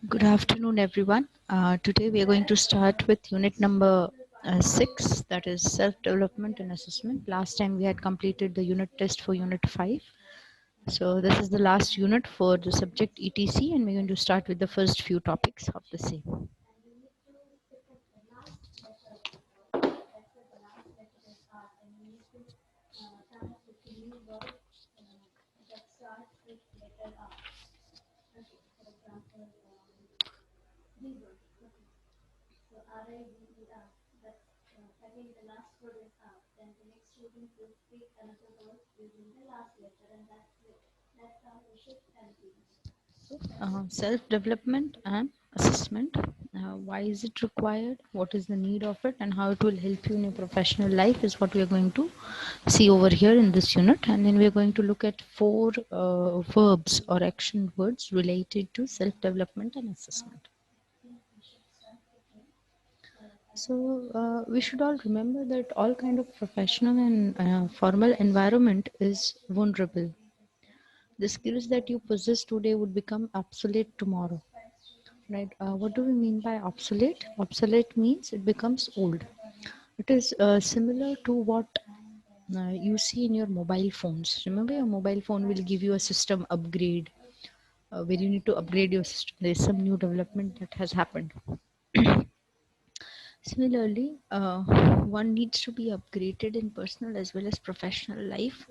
Good afternoon, everyone. Today we are going to start with unit number 6, that is self-development and assessment. Last time we had completed the unit test for unit 5. So this is the last unit for the subject ETC, and we're going to start with the first few topics of the same. Self-development and assessment. Why is it required? What is the need of it? And how it will help you in your professional life is what we are going to see over here in this unit. And then we are going to look at 4 verbs or action words related to self-development and assessment. So we should all remember that all kind of professional and formal environment is vulnerable. The skills that you possess today would become obsolete tomorrow. Right. What do we mean by obsolete? Obsolete means it becomes old. It is similar to what you see in your mobile phones. Remember, your mobile phone will give you a system upgrade where you need to upgrade your system. There is some new development that has happened. Similarly, one needs to be upgraded in personal as well as professional life,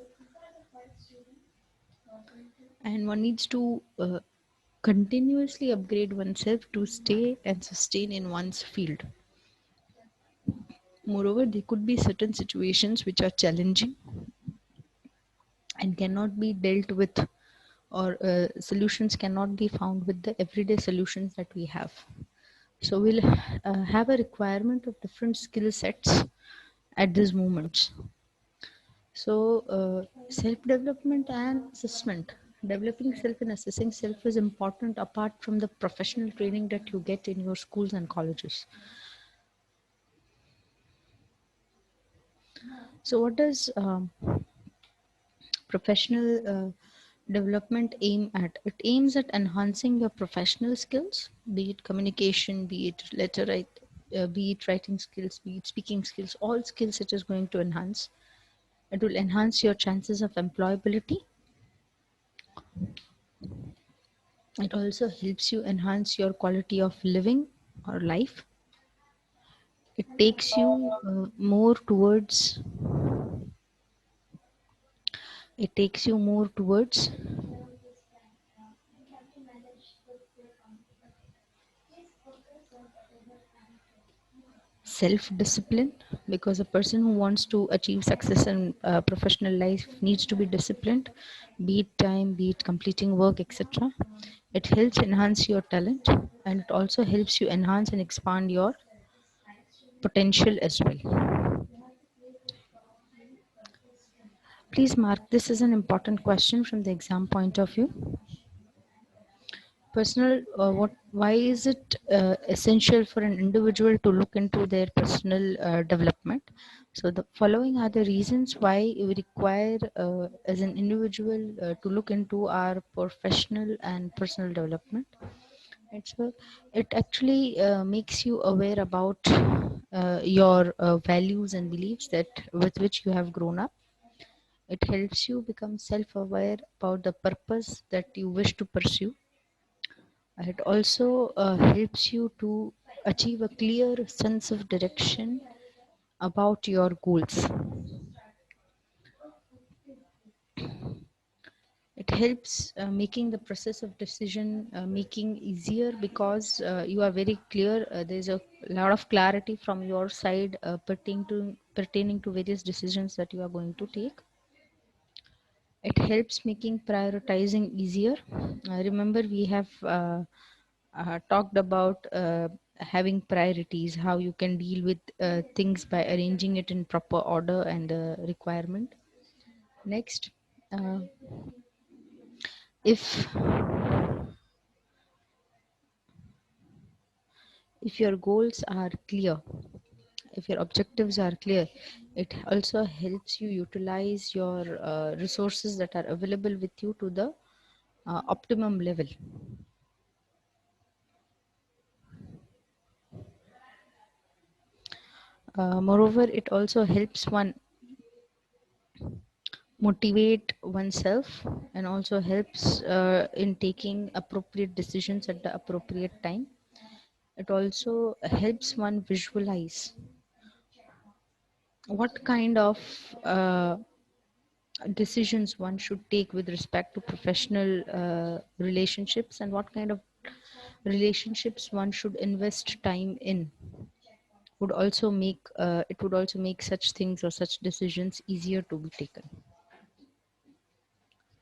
and one needs to continuously upgrade oneself to stay and sustain in one's field. Moreover, there could be certain situations which are challenging and cannot be dealt with, or solutions cannot be found with the everyday solutions that we have. So we'll have a requirement of different skill sets at these moments. So self-development and assessment. Developing self and assessing self is important apart from the professional training that you get in your schools and colleges. So what does professional development aim at? It aims at enhancing your professional skills, be it communication, be it be it writing skills, be it speaking skills. All skills it is going to enhance. It will enhance your chances of employability. It also helps you enhance your quality of living or life. It takes you more towards. It takes you more towards self-discipline, because a person who wants to achieve success in professional life needs to be disciplined, be it time, be it completing work, etc. It helps enhance your talent, and it also helps you enhance and expand your potential as well. Please mark this as an important question from the exam point of view. Personal, why is it essential for an individual to look into their personal development? So the following are the reasons why we require as an individual to look into our professional and personal development. And so it actually makes you aware about your values and beliefs that with which you have grown up. It helps you become self-aware about the purpose that you wish to pursue. It also helps you to achieve a clear sense of direction about your goals. It helps making the process of decision making easier, because you are very clear. There's a lot of clarity from your side pertaining to various decisions that you are going to take. It helps making prioritizing easier. Remember, we have talked about having priorities, how you can deal with things by arranging it in proper order and requirement. Next, if your goals are clear, if your objectives are clear, it also helps you utilize your resources that are available with you to the optimum level. Moreover, it also helps one motivate oneself and also helps in taking appropriate decisions at the appropriate time. It also helps one visualize what kind of decisions one should take with respect to professional relationships, and what kind of relationships one should invest time in. Would also make it would also make such things or such decisions easier to be taken.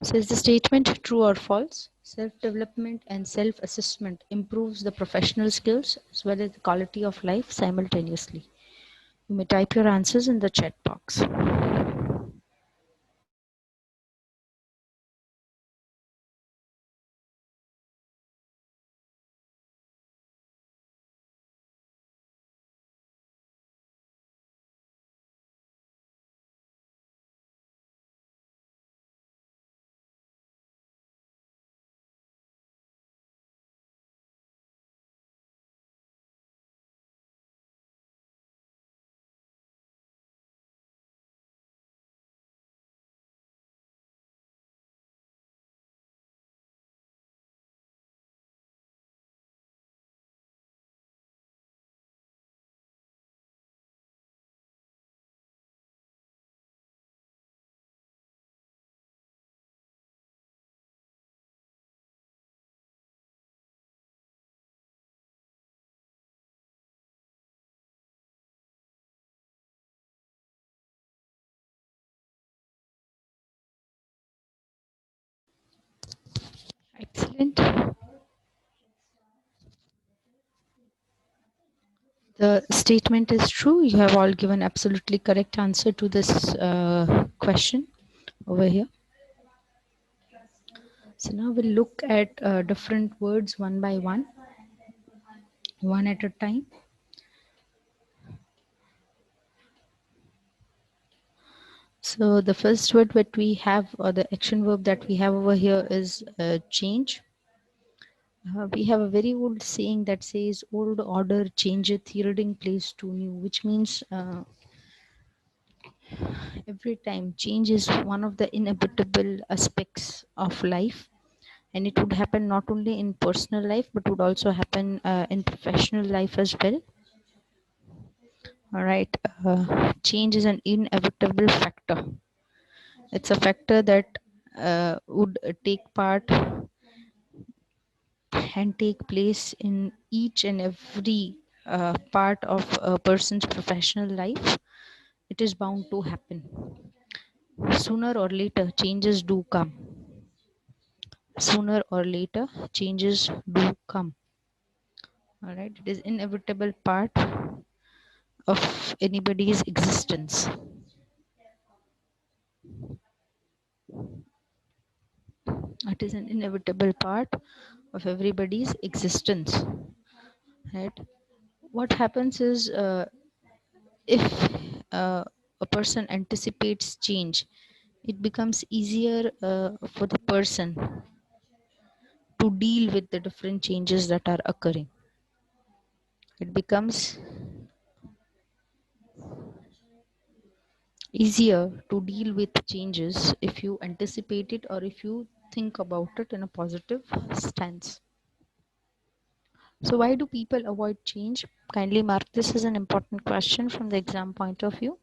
So is the statement true or false? Self-development and self-assessment improves the professional skills as well as the quality of life simultaneously. You may type your answers in the chat box. Excellent. The statement is true. You have all given absolutely correct answer to this question over here. So now we'll look at different words one by one at a time. So the first word that we have, or the action verb that we have over here, is change. We have a very old saying that says, "Old order changeth, yielding place to new," which means every time change is one of the inevitable aspects of life, and it would happen not only in personal life but would also happen in professional life as well. All right, change is an inevitable factor. It's a factor that would take part and take place in each and every part of a person's professional life. It is bound to happen. Sooner or later, changes do come. Sooner or later, changes do come. All right, it is inevitable part of anybody's existence. It is an inevitable part of everybody's existence. Right? What happens is, if a person anticipates change, it becomes easier for the person to deal with the different changes that are occurring. It becomes easier to deal with changes if you anticipate it or if you think about it in a positive stance. So why do people avoid change? Kindly mark this as an important question from the exam point of view.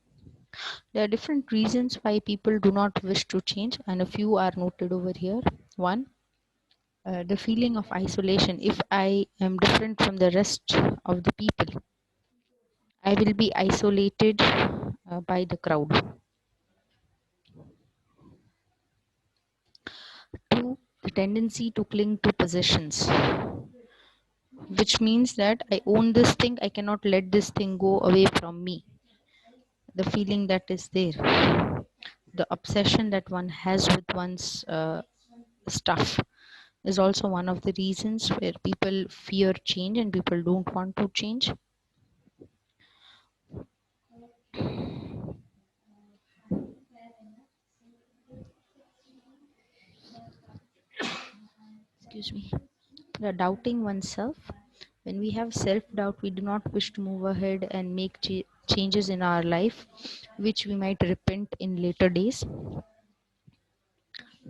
There are different reasons why people do not wish to change, and a few are noted over here. One, the feeling of isolation. If I am different from the rest of the people, I will be isolated by the crowd. Two, the tendency to cling to possessions, which means that I own this thing, I cannot let this thing go away from me. The feeling that is there, the obsession that one has with one's stuff, is also one of the reasons where people fear change and people don't want to change. excuse me, the doubting oneself. When we have self doubt, we do not wish to move ahead and make changes in our life, which we might repent in later days.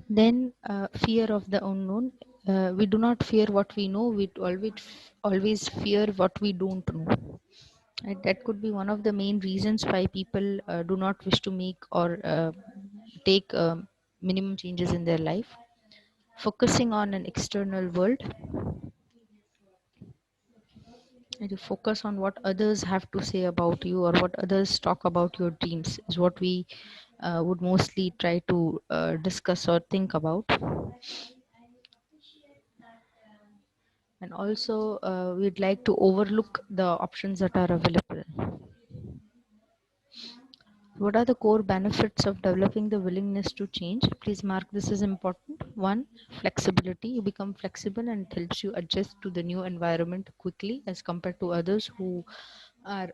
Then, fear of the unknown. We do not fear what we know, we always fear what we don't know. And that could be one of the main reasons why people do not wish to make or take minimum changes in their life. Focusing on an external world, and you focus on what others have to say about you or what others talk about your dreams is what we would mostly try to discuss or think about. And also, we'd like to overlook the options that are available. What are the core benefits of developing the willingness to change? Please mark this as important. One, flexibility. You become flexible and it helps you adjust to the new environment quickly as compared to others who are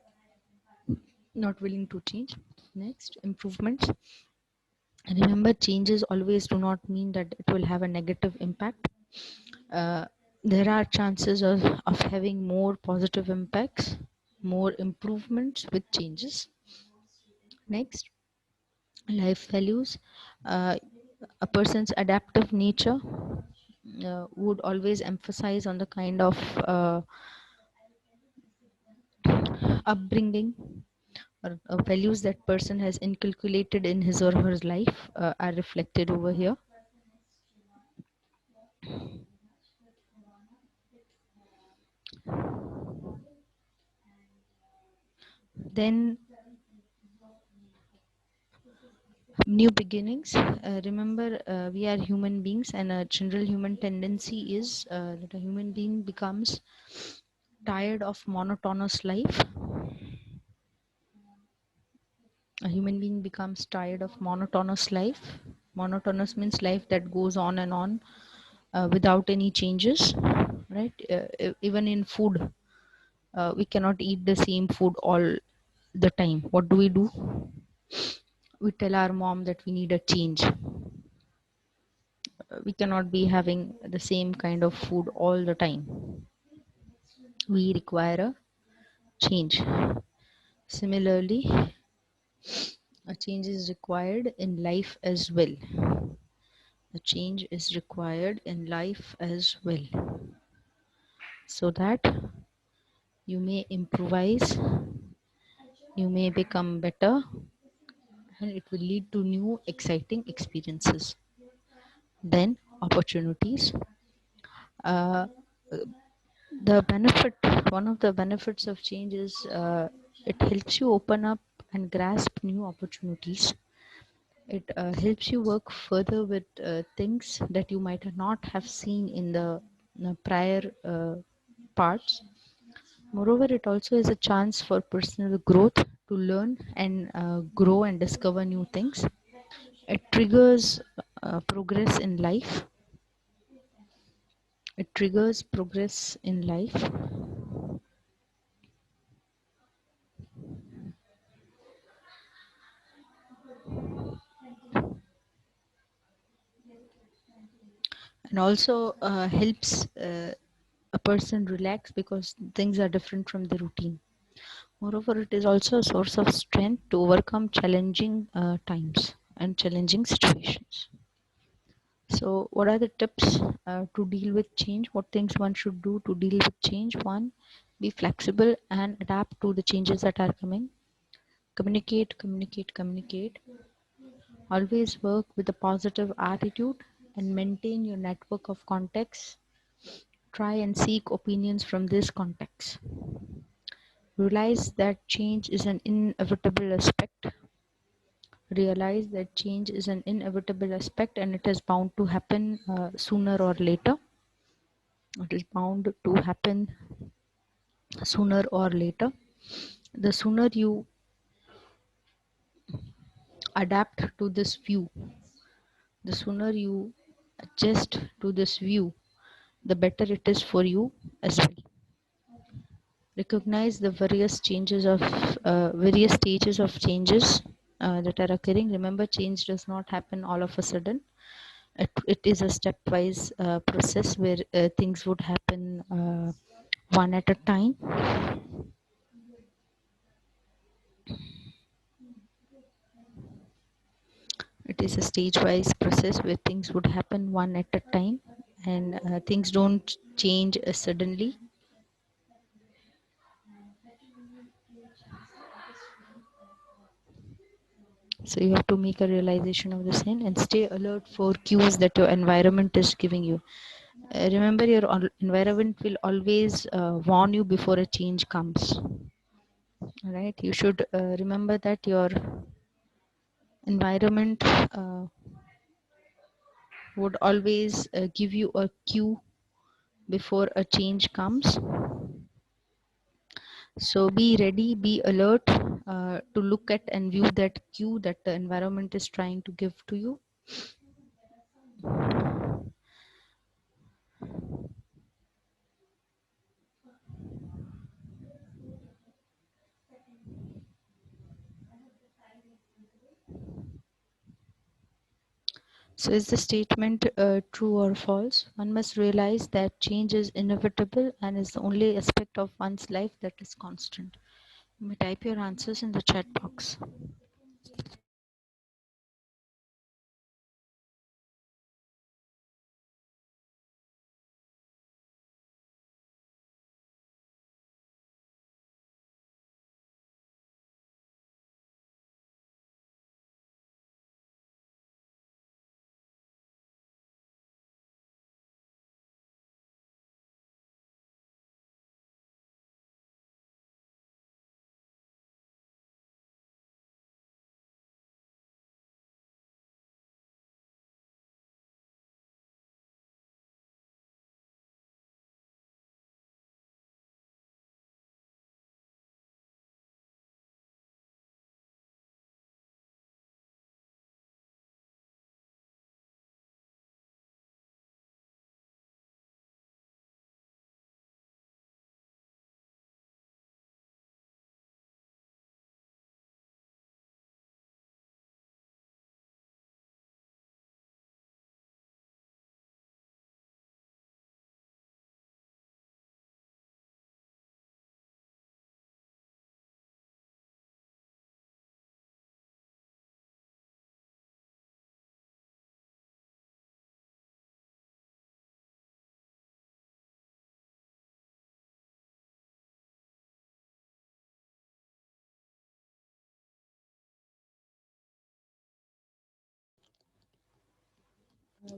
not willing to change. Next, improvements. Remember, changes always do not mean that it will have a negative impact. Uh, there are chances of having more positive impacts, more improvements with changes. Next, life values. Uh, a person's adaptive nature would always emphasize on the kind of upbringing or values that person has inculcated in his or her life are reflected over here. Then new beginnings. Remember, we are human beings, and a general human tendency is that a human being becomes tired of monotonous life. A human being becomes tired of monotonous life. Monotonous means life that goes on and on without any changes, right? Even in food, we cannot eat the same food all the time. What do? We tell our mom that we need a change. We cannot be having the same kind of food all the time. We require a change. Similarly, a change is required in life as well. A change is required in life as well, so that you may improvise, you may become better, and it will lead to new exciting experiences. Then, opportunities. Uh, the benefit, one of the benefits of change is it helps you open up and grasp new opportunities. It helps you work further with things that you might not have seen in the prior parts. Moreover, it also is a chance for personal growth to learn and grow and discover new things. It triggers progress in life. It triggers progress in life. And also helps a person relax because things are different from the routine. Moreover, it is also a source of strength to overcome challenging times and challenging situations. So, what are the tips to deal with change? What things one should do to deal with change? One, be flexible and adapt to the changes that are coming. Communicate, communicate, communicate. Always work with a positive attitude and maintain your network of contacts. Try and seek opinions from this context. Realize that change is an inevitable aspect. Realize that change is an inevitable aspect and it is bound to happen sooner or later. It is bound to happen sooner or later. The sooner you adapt to this view, the sooner you adjust to this view, the better it is for you as well. Recognize the various stages of changes that are occurring. Remember, change does not happen all of a sudden. It is a stepwise process where things would happen one at a time. It is a stage-wise process where things would happen one at a time, and things don't change suddenly. So you have to make a realization of the same and stay alert for cues that your environment is giving you. Remember, your environment will always warn you before a change comes. Right? You should remember that your environment would always give you a cue before a change comes. So be ready, be alert to look at and view that cue that the environment is trying to give to you. So is the statement true or false? One must realize that change is inevitable and is the only aspect of one's life that is constant. You may type your answers in the chat box.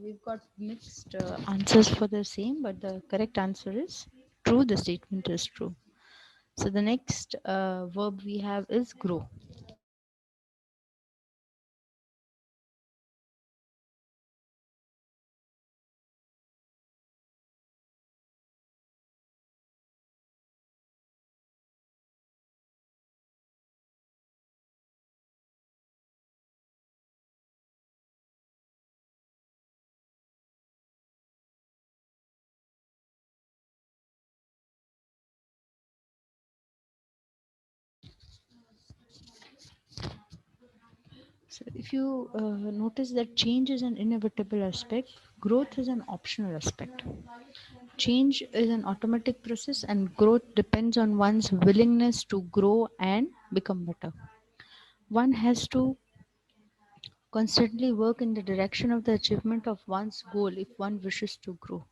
We've got mixed answers for the same, but the correct answer is true. The statement is true. So the next verb we have is grow. So if you notice that change is an inevitable aspect, growth is an optional aspect. Change is an automatic process, and growth depends on one's willingness to grow and become better. One has to constantly work in the direction of the achievement of one's goal if one wishes to grow.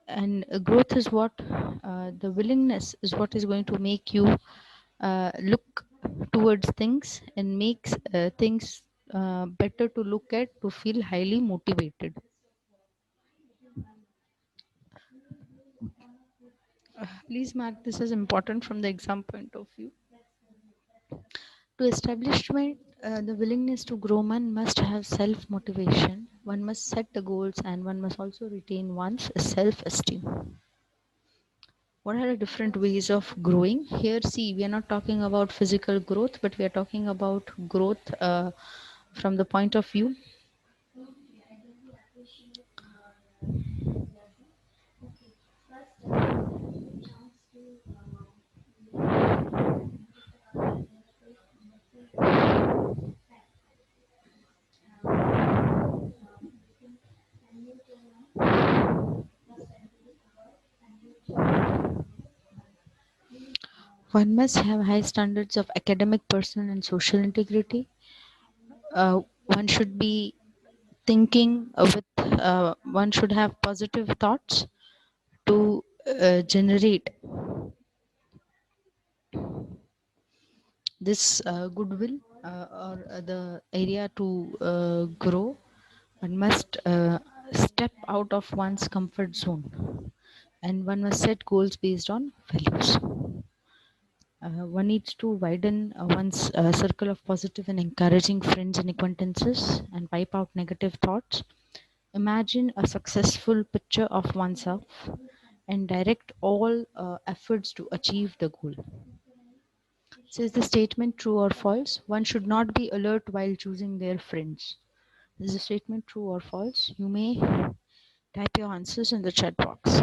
And growth is what the willingness is what is going to make you look towards things and makes things better to look at, to feel highly motivated. Please mark this as important from the exam point of view. To establishment, the willingness to grow, one must have self motivation, one must set the goals, and one must also retain one's self esteem. What are the different ways of growing? Here, see, we are not talking about physical growth, but we are talking about growth from the point of view. One must have high standards of academic, personal, and social integrity. One should be thinking one should have positive thoughts to generate this goodwill or the area to grow. One must step out of one's comfort zone, and one must set goals based on values. One needs to widen one's circle of positive and encouraging friends and acquaintances and wipe out negative thoughts. Imagine a successful picture of oneself and direct all efforts to achieve the goal. So, is the statement true or false? One should not be alert while choosing their friends. Is the statement true or false? You may type your answers in the chat box.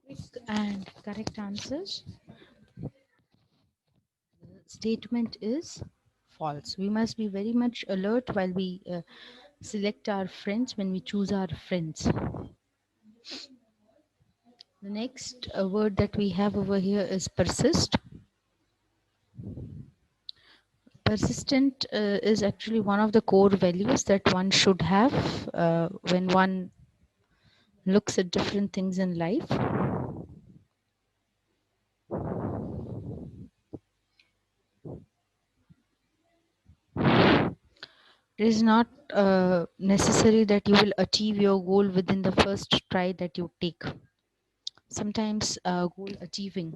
Quick and correct answers. The statement is false. We must be very much alert while we select our friends, when we choose our friends. The next word that we have over here is persist. Persistent is actually one of the core values that one should have when one looks at different things in life. It is not necessary that you will achieve your goal within the first try that you take. Sometimes goal achieving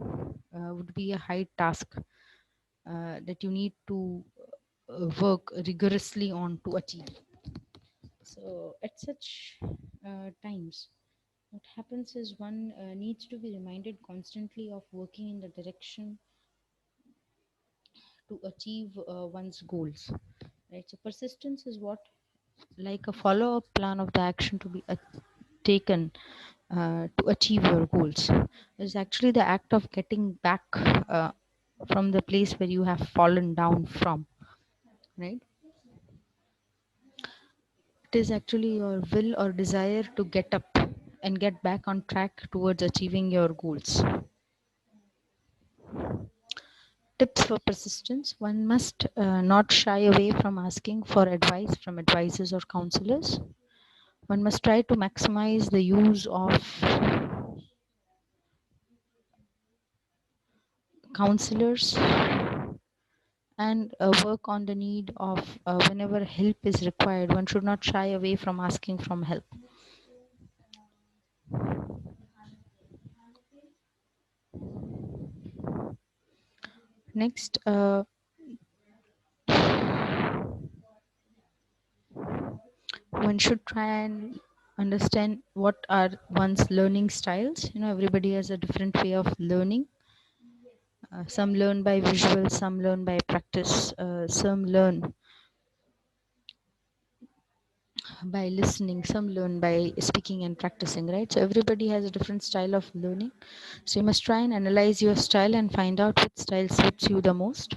would be a high task that you need to work rigorously on to achieve. So, at such times, what happens is one needs to be reminded constantly of working in the direction to achieve one's goals. Right. So, persistence is what, like a follow-up plan of the action to be taken to achieve your goals. It's actually the act of getting back from the place where you have fallen down from. Right. It is actually your will or desire to get up and get back on track towards achieving your goals. Tips for persistence. One must not shy away from asking for advice from advisors or counselors. One must try to maximize the use of counselors and work on the need of whenever help is required. One should not shy away from asking from help. Next, one should try and understand what are one's learning styles. Everybody has a different way of learning. Some learn by visual, some learn by practice, some learn by listening, some learn by speaking and practicing, right? So everybody has a different style of learning. So you must try and analyze your style and find out which style suits you the most.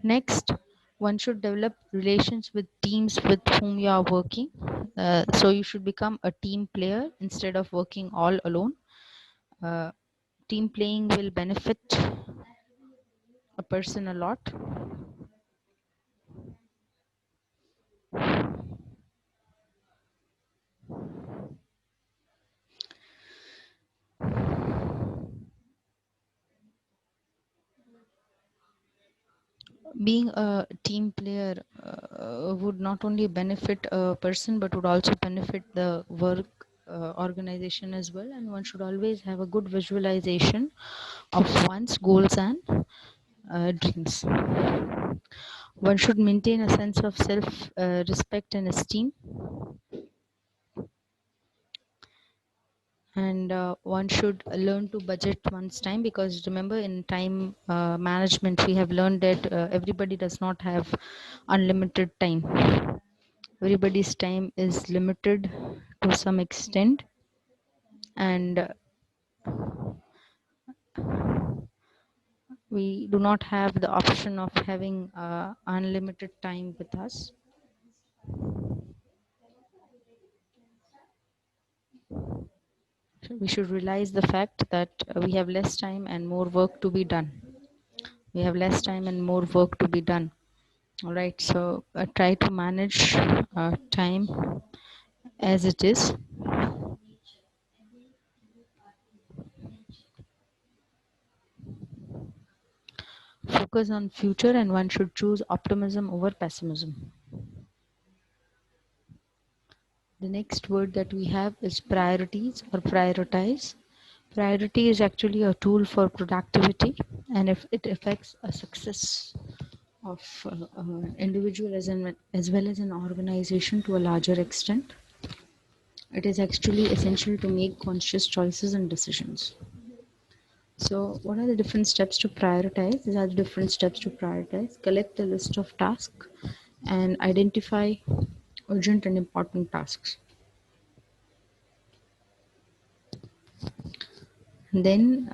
Next, one should develop relations with teams with whom you are working. So you should become a team player instead of working all alone. uh, team playing will benefit a person a lot. Being a team player would not only benefit a person but would also benefit the work organization as well, and one should always have a good visualization of one's goals and dreams. One should maintain a sense of self respect and esteem, and one should learn to budget one's time, because remember, in time management we have learned that everybody does not have unlimited time. Everybody's time is limited to some extent, and we do not have the option of having unlimited time with us. So we should realize the fact that we have less time and more work to be done. We have less time and more work to be done. All right, so try to manage time as it is. Focus on future, and one should choose optimism over pessimism. The next word that we have is priorities or prioritize. Priority is actually a tool for productivity, and if it affects a success of individual as well as an organization to a larger extent. It is actually essential to make conscious choices and decisions. So, what are the different steps to prioritize? These are the different steps to prioritize. Collect a list of tasks and identify urgent and important tasks. Then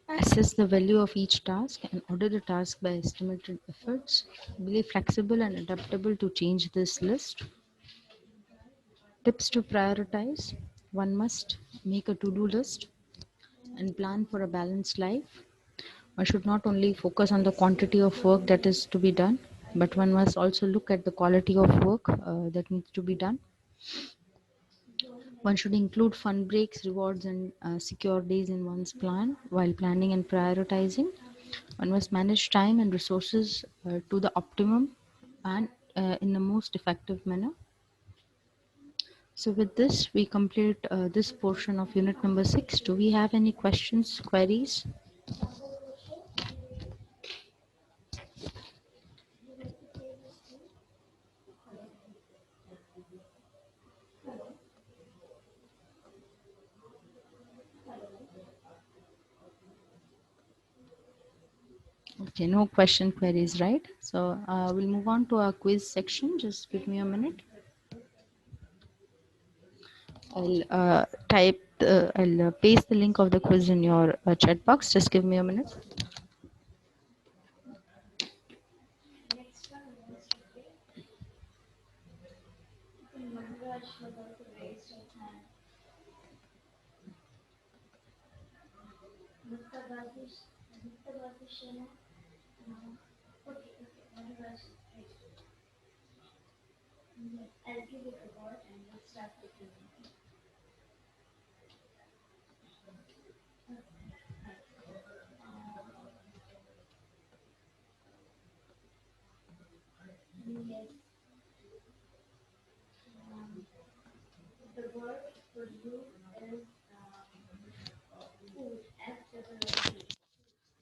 assess the value of each task and order the task by estimated efforts. Be flexible and adaptable to change this list. Tips to prioritize. One must make a to do list and plan for a balanced life. One should not only focus on the quantity of work that is to be done, but one must also look at the quality of work that needs to be done. One should include fun breaks, rewards, and secure days in one's plan while planning and prioritizing. One must manage time and resources to the optimum and in the most effective manner. So with this, we complete this portion of unit number 6. Do we have any questions, queries? Okay, no question, queries, right? So we'll move on to our quiz section. Just give me a minute. I'll I'll paste the link of the quiz in your chat box. Just give me a minute.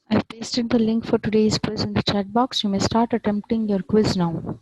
I've pasted the link for today's quiz in the chat box. You may start attempting your quiz now.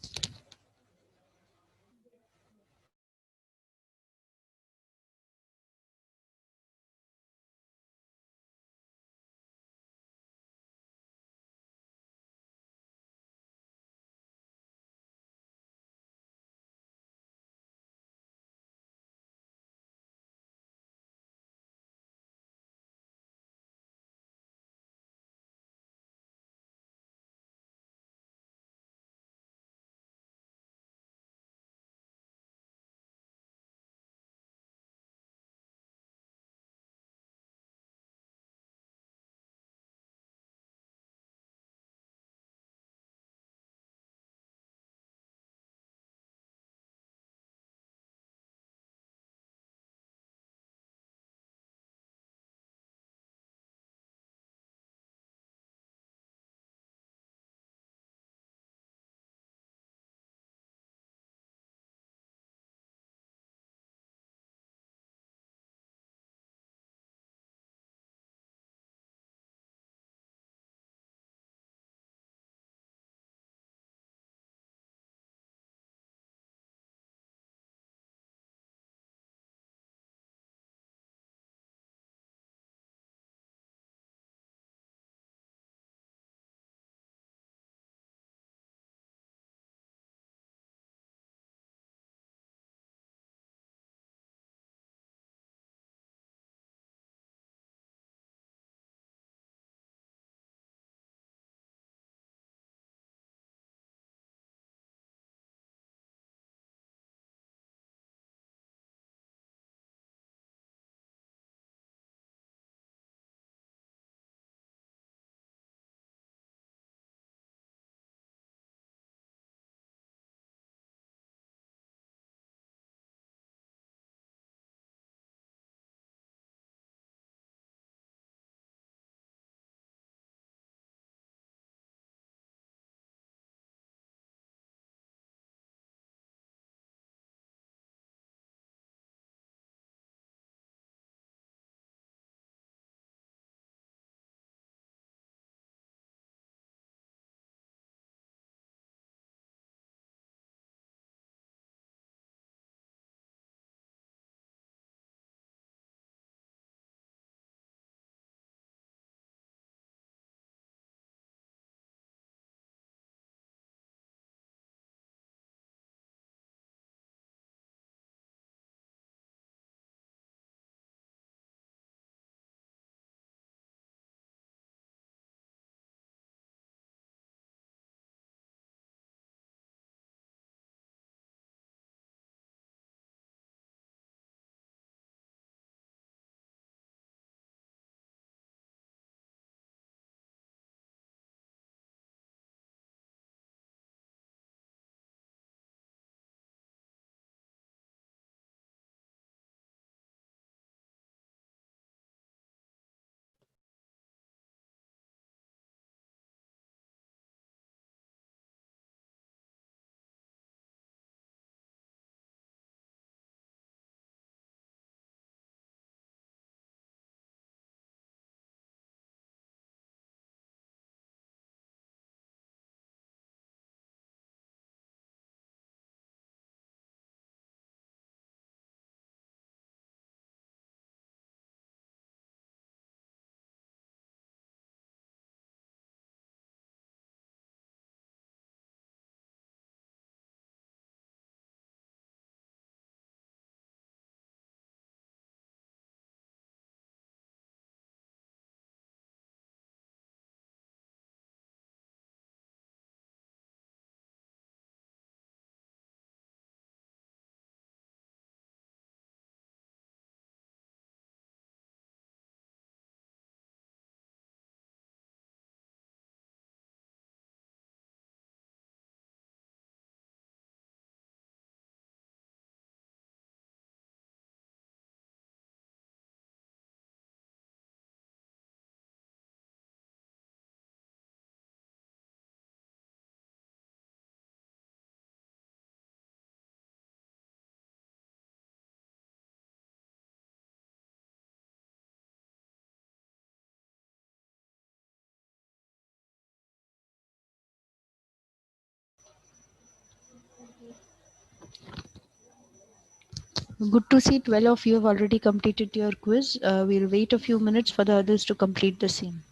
Good to see 12 of you have already completed your quiz. We'll wait a few minutes for the others to complete the same.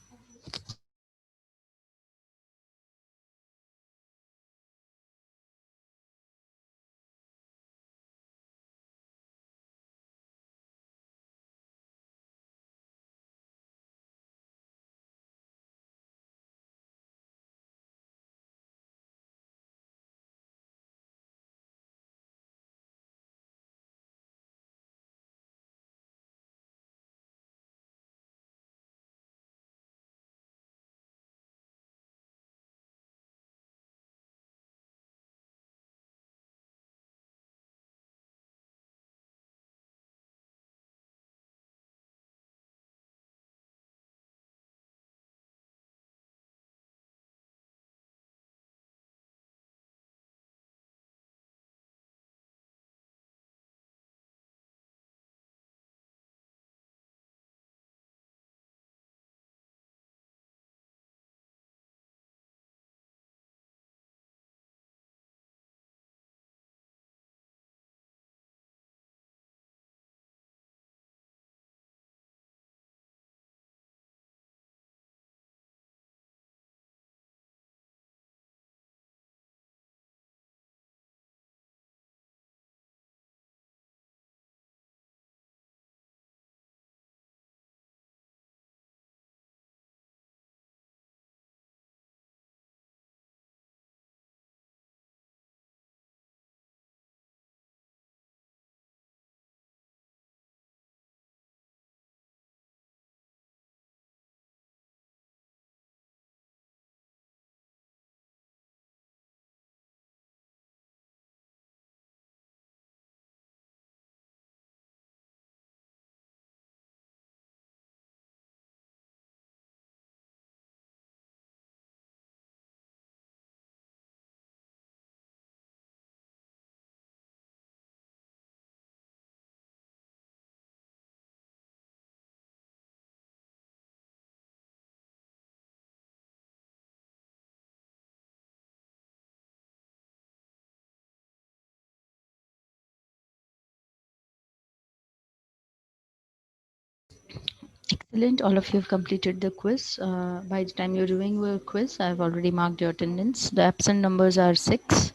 Excellent. All of you have completed the quiz. By the time you're doing your quiz, I've already marked your attendance. The absent numbers are 6,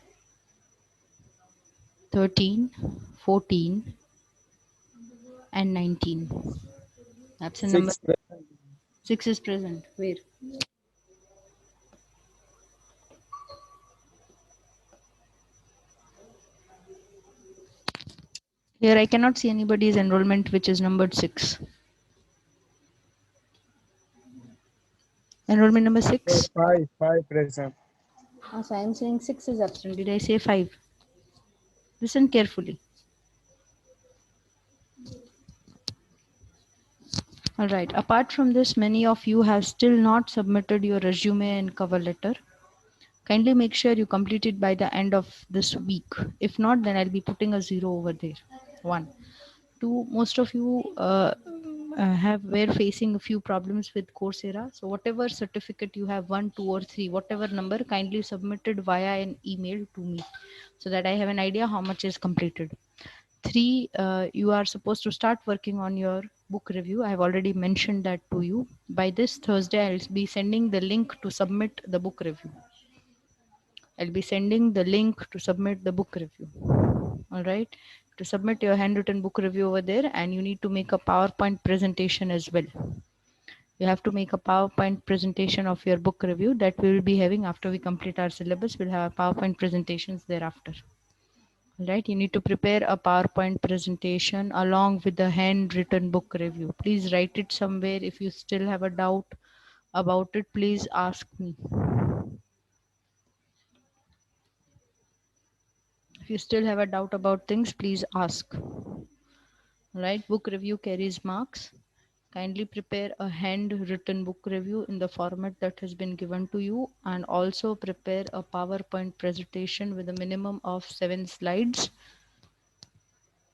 13, 14, and 19. Absent number Six. 6 is present. Where? Here I cannot see anybody's enrollment which is numbered 6. Enrollment number 6. Five present. So I am saying 6 is absent. Did I say 5? Listen carefully. All right. Apart from this, many of you have still not submitted your resume and cover letter. Kindly make sure you complete it by the end of this week. If not, then I'll be putting a 0 over there. 1. 2. Most of you have were facing a few problems with Coursera. So whatever certificate you have, 1, 2, or 3, whatever number, kindly submit it via an email to me so that I have an idea how much is completed. 3, you are supposed to start working on your book review. I have already mentioned that to you. By this Thursday, I'll be sending the link to submit the book review. I'll be sending the link to submit the book review. All right. To submit your handwritten book review over there, and you need to make a PowerPoint presentation as well. You have to make a PowerPoint presentation of your book review that we will be having after we complete our syllabus. We'll have PowerPoint presentations thereafter. All right. You need to prepare a PowerPoint presentation along with the handwritten book review. Please write it somewhere. If you still have a doubt about it, please ask me. If you still have a doubt about things, please ask. Right? Book review carries marks. Kindly prepare a handwritten book review in the format that has been given to you, and also prepare a PowerPoint presentation with a minimum of 7 slides,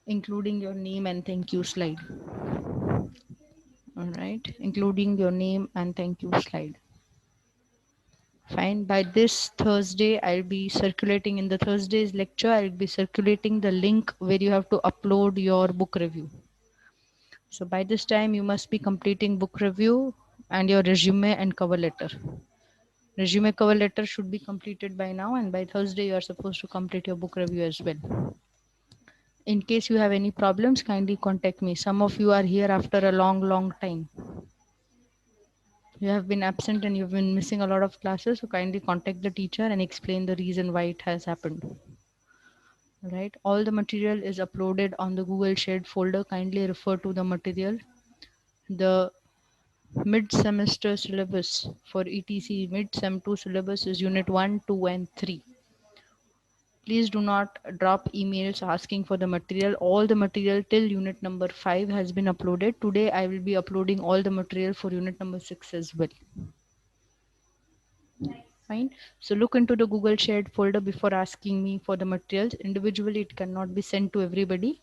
including your name and thank you slide. All right, including your name and thank you slide. Fine. By this Thursday, I'll be circulating in the Thursday's lecture. I'll be circulating the link where you have to upload your book review. So by this time, you must be completing book review and your resume and cover letter. Resume cover letter should be completed by now, and by Thursday, you are supposed to complete your book review as well. In case you have any problems, kindly contact me. Some of you are here after a long, long time. You have been absent and you've been missing a lot of classes, so kindly contact the teacher and explain the reason why it has happened. Right? All the material is uploaded on the Google Shared folder. Kindly refer to the material. The mid-semester syllabus for ETC mid-sem 2 syllabus is unit 1, 2 and 3. Please do not drop emails asking for the material. All the material till unit number 5 has been uploaded. Today I will be uploading all the material for unit number 6 as well. Fine. So look into the Google Shared folder before asking me for the materials. Individually, it cannot be sent to everybody.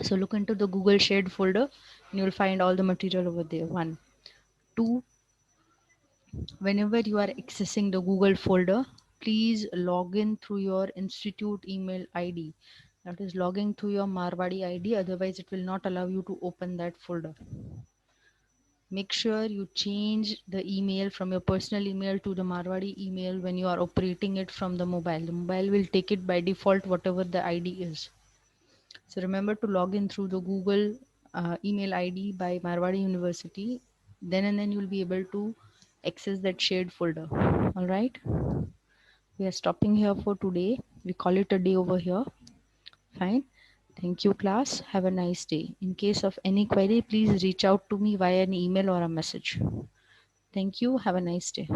So look into the Google Shared folder and you'll find all the material over there. One. Two, whenever you are accessing the Google folder, please log in through your institute email ID. That is logging through your Marwadi ID. Otherwise, it will not allow you to open that folder. Make sure you change the email from your personal email to the Marwadi email when you are operating it from the mobile. The mobile will take it by default, whatever the ID is. So remember to log in through the Google email ID by Marwadi University. Then and then you'll be able to access that shared folder. All right. We are stopping here for today. We call it a day over here. Fine. Thank you, class. Have a nice day. In case of any query, please reach out to me via an email or a message. Thank you. Have a nice day.